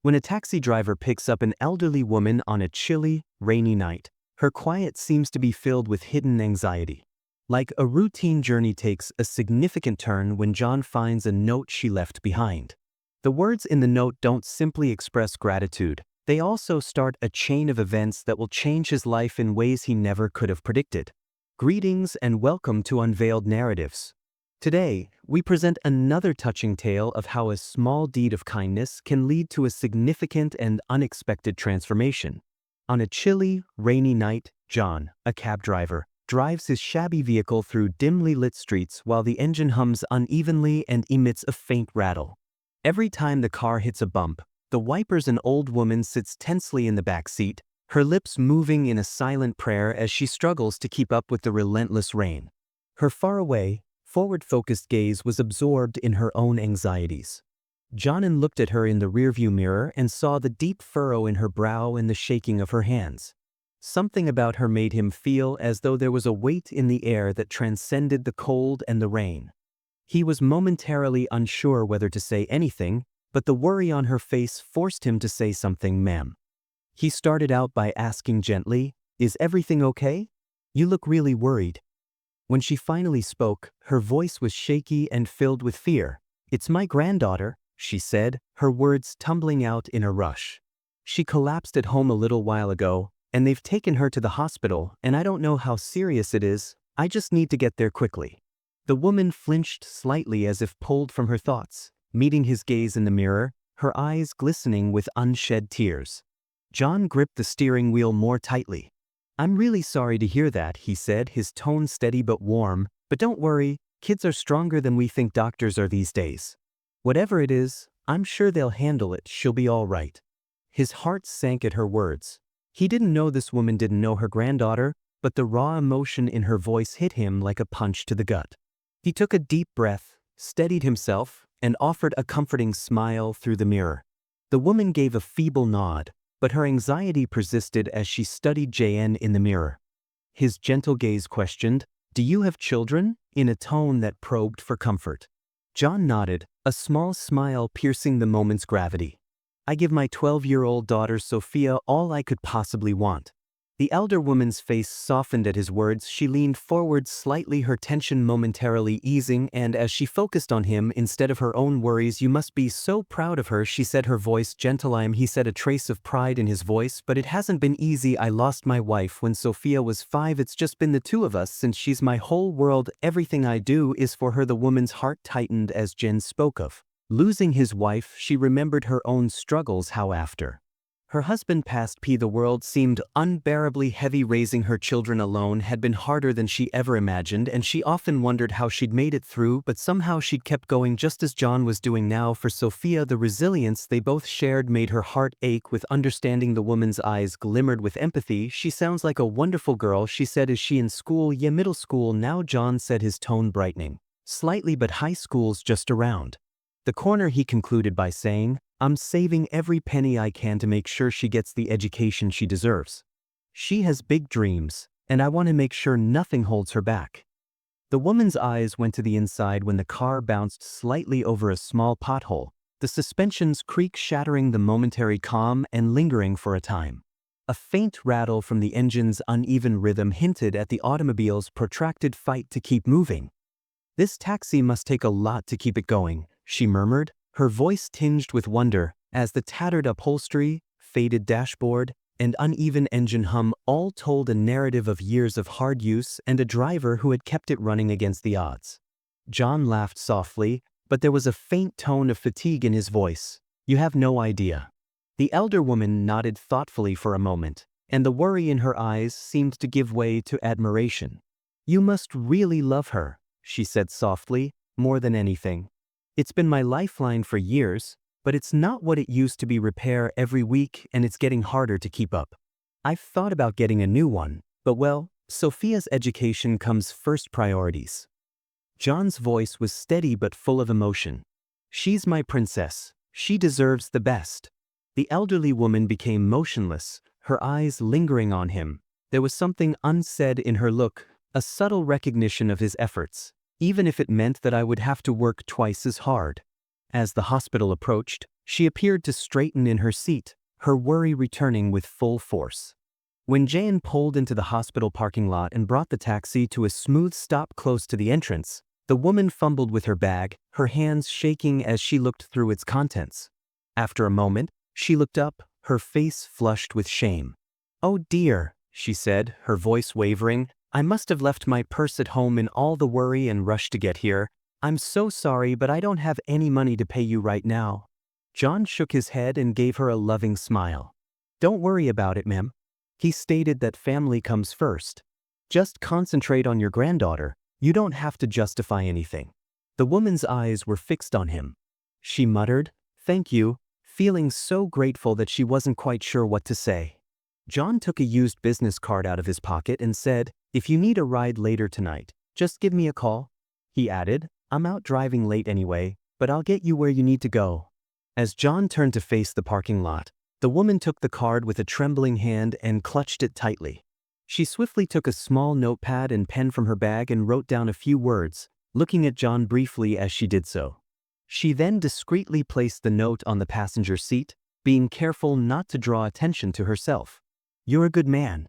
when a taxi driver picks up an elderly woman on a chilly, rainy night. Her quiet seems to be filled with hidden anxiety. Like a routine journey takes a significant turn when John finds a note she left behind. The words in the note don't simply express gratitude, they also start a chain of events that will change his life in ways he never could have predicted. Greetings and welcome to Unveiled Narratives. Today, we present another touching tale of how a small deed of kindness can lead to a significant and unexpected transformation. On a chilly, rainy night, John, a cab driver, drives his shabby vehicle through dimly lit streets while the engine hums unevenly and emits a faint rattle. Every time the car hits a bump, the wipers an old woman sits tensely in the back seat, her lips moving in a silent prayer as she struggles to keep up with the relentless rain. Her faraway, forward-focused gaze was absorbed in her own anxieties. John looked at her in the rearview mirror and saw the deep furrow in her brow and the shaking of her hands. Something about her made him feel as though there was a weight in the air that transcended the cold and the rain. He was momentarily unsure whether to say anything, but the worry on her face forced him to say something, "Ma'am." He started out by asking gently, "Is everything okay? You look really worried." When she finally spoke, her voice was shaky and filled with fear. "It's my granddaughter," she said, her words tumbling out in a rush. "She collapsed at home a little while ago, and they've taken her to the hospital, and I don't know how serious it is. I just need to get there quickly." The woman flinched slightly as if pulled from her thoughts, meeting his gaze in the mirror, her eyes glistening with unshed tears. John gripped the steering wheel more tightly. "I'm really sorry to hear that," he said, his tone steady but warm, "but don't worry, kids are stronger than we think doctors are these days. Whatever it is, I'm sure they'll handle it, she'll be all right." His heart sank at her words. He didn't know this woman didn't know her granddaughter, but the raw emotion in her voice hit him like a punch to the gut. He took a deep breath, steadied himself, and offered a comforting smile through the mirror. The woman gave a feeble nod, but her anxiety persisted as she studied JN in the mirror. His gentle gaze questioned, "Do you have children?" in a tone that probed for comfort. John nodded, a small smile piercing the moment's gravity. "I give my 12-year-old daughter Sophia all I could possibly want." The elder woman's face softened at his words. She leaned forward slightly, her tension momentarily easing, and as she focused on him instead of her own worries, "You must be so proud of her," she said, her voice gentle. He said, a trace of pride in his voice, "but it hasn't been easy. I lost my wife when Sophia was 5. It's just been the two of us since she's my whole world. Everything I do is for her." The woman's heart tightened as Jen spoke of losing his wife. She remembered her own struggles, how after her husband passed, the world seemed unbearably heavy. Raising her children alone had been harder than she ever imagined, and she often wondered how she'd made it through, but somehow she'd kept going just as John was doing now. For Sophia, the resilience they both shared made her heart ache with understanding. The woman's eyes glimmered with empathy. "She sounds like a wonderful girl," she said. "Is she in school?" "Yeah, middle school now," John said, his tone brightening slightly, "but high school's just around the corner." He concluded by saying, "I'm saving every penny I can to make sure she gets the education she deserves. She has big dreams, and I want to make sure nothing holds her back." The woman's eyes went to the inside when the car bounced slightly over a small pothole, the suspension's creak shattering the momentary calm and lingering for a time. A faint rattle from the engine's uneven rhythm hinted at the automobile's protracted fight to keep moving. "This taxi must take a lot to keep it going," she murmured, her voice tinged with wonder, as the tattered upholstery, faded dashboard, and uneven engine hum all told a narrative of years of hard use and a driver who had kept it running against the odds. John laughed softly, but there was a faint tone of fatigue in his voice. "You have no idea." The elder woman nodded thoughtfully for a moment, and the worry in her eyes seemed to give way to admiration. "You must really love her," she said softly, "more than anything. It's been my lifeline for years, but it's not what it used to be. Repair every week, and it's getting harder to keep up. I've thought about getting a new one, but well, Sophia's education comes first. Priorities." John's voice was steady but full of emotion. "She's my princess. She deserves the best." The elderly woman became motionless, her eyes lingering on him. There was something unsaid in her look, a subtle recognition of his efforts, even if it meant that I would have to work twice as hard. As the hospital approached, She appeared to straighten in her seat, her worry returning with full force. When Jane pulled into the hospital parking lot and brought the taxi to a smooth stop close to the entrance, the woman fumbled with her bag, her hands shaking as she looked through its contents. After a moment, she looked up, her face flushed with shame. "Oh dear," she said, her voice wavering. "I must have left my purse at home in all the worry and rush to get here. I'm so sorry, but I don't have any money to pay you right now." John shook his head and gave her a loving smile. "Don't worry about it, ma'am." He stated that family comes first. "Just concentrate on your granddaughter. You don't have to justify anything." The woman's eyes were fixed on him. She muttered, "Thank you," feeling so grateful that she wasn't quite sure what to say. John took a used business card out of his pocket and said, "If you need a ride later tonight, just give me a call." He added, "I'm out driving late anyway, but I'll get you where you need to go." As John turned to face the parking lot, the woman took the card with a trembling hand and clutched it tightly. She swiftly took a small notepad and pen from her bag and wrote down a few words, looking at John briefly as she did so. She then discreetly placed the note on the passenger seat, being careful not to draw attention to herself. "You're a good man."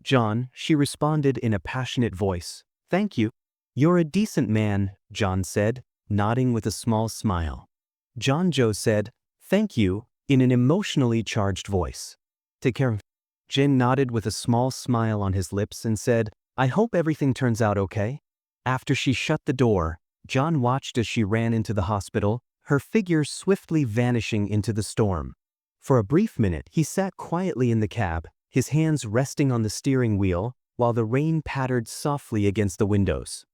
"John," she responded in a passionate voice. "Thank you." "You're a decent man," John said, nodding with a small smile. John Joe said, "Thank you," in an emotionally charged voice. "Take care." Jin nodded with a small smile on his lips and said, "I hope everything turns out okay." After she shut the door, John watched as she ran into the hospital, her figure swiftly vanishing into the storm. For a brief minute, he sat quietly in the cab, his hands resting on the steering wheel, while the rain pattered softly against the windows.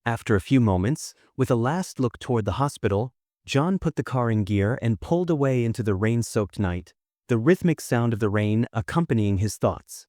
After a few moments, with a last look toward the hospital, John put the car in gear and pulled away into the rain-soaked night, the rhythmic sound of the rain accompanying his thoughts.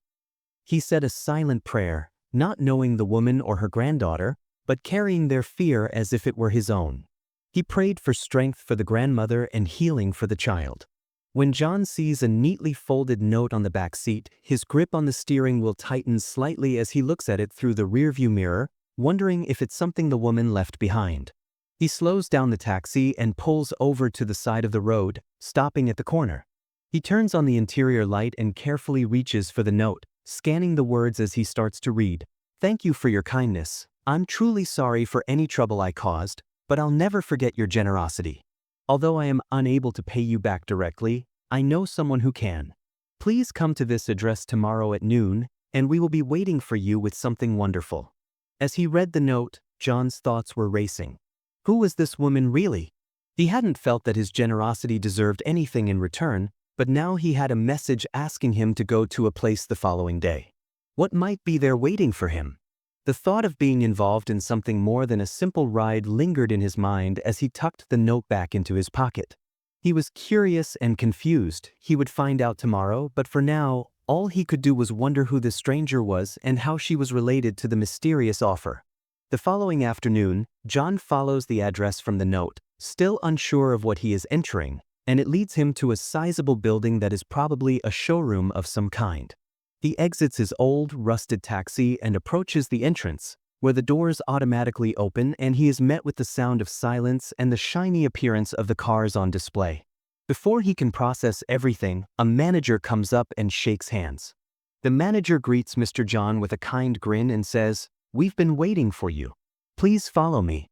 He said a silent prayer, not knowing the woman or her granddaughter, but carrying their fear as if it were his own. He prayed for strength for the grandmother and healing for the child. When John sees a neatly folded note on the back seat, his grip on the steering wheel tightens slightly as he looks at it through the rearview mirror, wondering if it's something the woman left behind. He slows down the taxi and pulls over to the side of the road, stopping at the corner. He turns on the interior light and carefully reaches for the note, scanning the words as he starts to read. "Thank you for your kindness. I'm truly sorry for any trouble I caused, but I'll never forget your generosity. Although I am unable to pay you back directly, I know someone who can. Please come to this address tomorrow at noon, and we will be waiting for you with something wonderful." As he read the note, John's thoughts were racing. Who was this woman really? He hadn't felt that his generosity deserved anything in return, but now he had a message asking him to go to a place the following day. What might be there waiting for him? The thought of being involved in something more than a simple ride lingered in his mind as he tucked the note back into his pocket. He was curious and confused. He would find out tomorrow, but for now, all he could do was wonder who the stranger was and how she was related to the mysterious offer. The following afternoon, John follows the address from the note, still unsure of what he is entering, and it leads him to a sizable building that is probably a showroom of some kind. He exits his old, rusted taxi and approaches the entrance, where the doors automatically open and he is met with the sound of silence and the shiny appearance of the cars on display. Before he can process everything, a manager comes up and shakes hands. The manager greets Mr. John with a kind grin and says, "We've been waiting for you. Please follow me."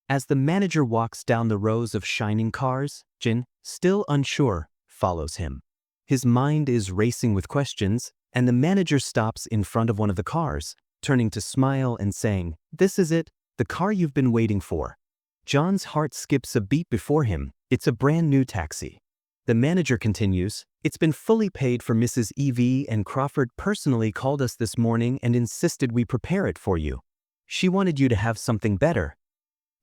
As the manager walks down the rows of shining cars, Jin, still unsure, follows him. His mind is racing with questions, and the manager stops in front of one of the cars, turning to smile and saying, "This is it, the car you've been waiting for." John's heart skips a beat before him. It's a brand new taxi. The manager continues, "It's been fully paid for Mrs. E.V. and Crawford personally called us this morning and insisted we prepare it for you. She wanted you to have something better."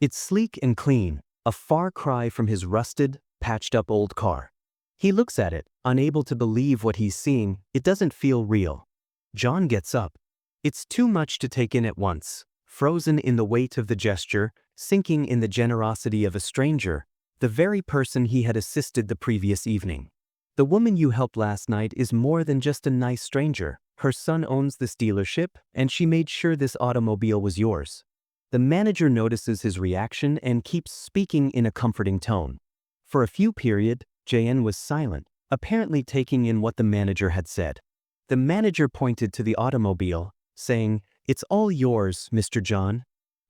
It's sleek and clean, a far cry from his rusted, patched-up old car. He looks at it, unable to believe what he's seeing. It doesn't feel real. John gets up. It's too much to take in at once, frozen in the weight of the gesture, sinking in the generosity of a stranger, the very person he had assisted the previous evening. "The woman you helped last night is more than just a nice stranger. Her son owns this dealership, and she made sure this automobile was yours." The manager notices his reaction and keeps speaking in a comforting tone. For a few period, JN was silent, apparently taking in what the manager had said. The manager pointed to the automobile, saying, "It's all yours, Mr. John."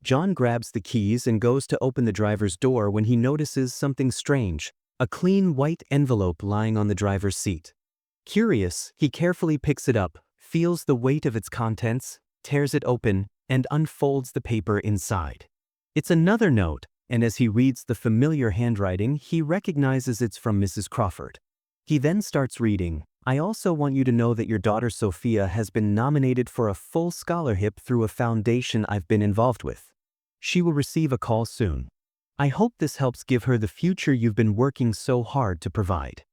John grabs the keys and goes to open the driver's door when he notices something strange, a clean white envelope lying on the driver's seat. Curious, he carefully picks it up, feels the weight of its contents, tears it open, and unfolds the paper inside. It's another note, and as he reads the familiar handwriting, he recognizes it's from Mrs. Crawford. He then starts reading, "I also want you to know that your daughter Sophia has been nominated for a full scholarship through a foundation I've been involved with. She will receive a call soon. I hope this helps give her the future you've been working so hard to provide."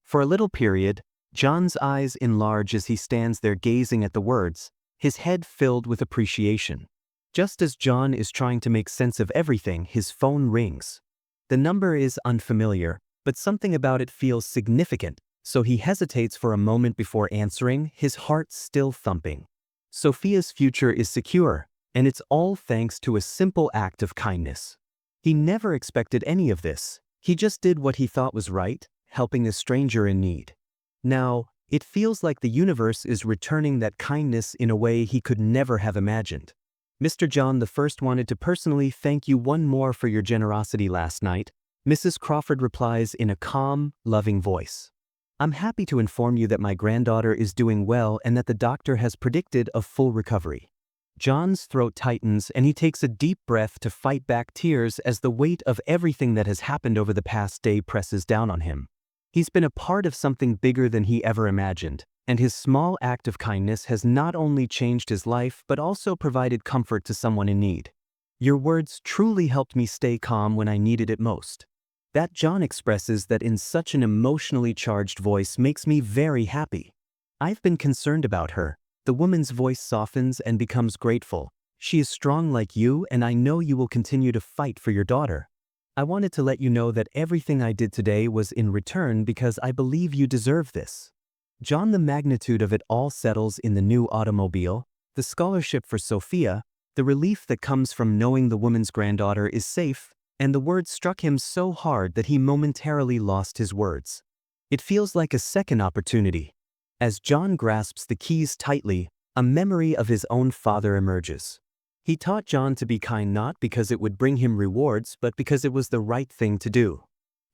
For a little period, John's eyes enlarge as he stands there gazing at the words, his head filled with appreciation. Just as John is trying to make sense of everything, his phone rings. The number is unfamiliar, but something about it feels significant, so he hesitates for a moment before answering, his heart still thumping. Sophia's future is secure, and it's all thanks to a simple act of kindness. He never expected any of this. He just did what he thought was right, helping a stranger in need. Now, it feels like the universe is returning that kindness in a way he could never have imagined. "Mr. John the First wanted to personally thank you one more for your generosity last night," Mrs. Crawford replies in a calm, loving voice. "I'm happy to inform you that my granddaughter is doing well and that the doctor has predicted a full recovery." John's throat tightens and he takes a deep breath to fight back tears as the weight of everything that has happened over the past day presses down on him. He's been a part of something bigger than he ever imagined, and his small act of kindness has not only changed his life but also provided comfort to someone in need. "Your words truly helped me stay calm when I needed it most." That John expresses that in such an emotionally charged voice makes me very happy. "I've been concerned about her." The woman's voice softens and becomes grateful. "She is strong like you, and I know you will continue to fight for your daughter. I wanted to let you know that everything I did today was in return because I believe you deserve this." John, the magnitude of it all settles in the new automobile, the scholarship for Sophia, the relief that comes from knowing the woman's granddaughter is safe, and the words struck him so hard that he momentarily lost his words. It feels like a second opportunity. As John grasps the keys tightly, a memory of his own father emerges. He taught John to be kind not because it would bring him rewards but because it was the right thing to do.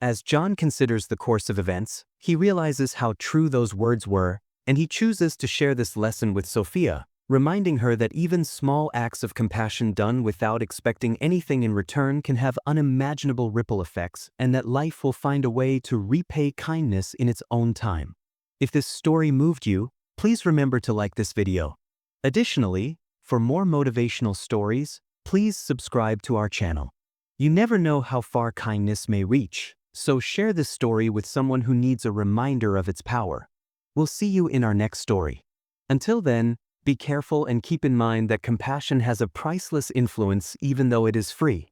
As John considers the course of events, he realizes how true those words were, and he chooses to share this lesson with Sophia, reminding her that even small acts of compassion done without expecting anything in return can have unimaginable ripple effects and that life will find a way to repay kindness in its own time. If this story moved you, please remember to like this video. Additionally, for more motivational stories, please subscribe to our channel. You never know how far kindness may reach, so share this story with someone who needs a reminder of its power. We'll see you in our next story. Until then, be careful and keep in mind that compassion has a priceless influence even though it is free.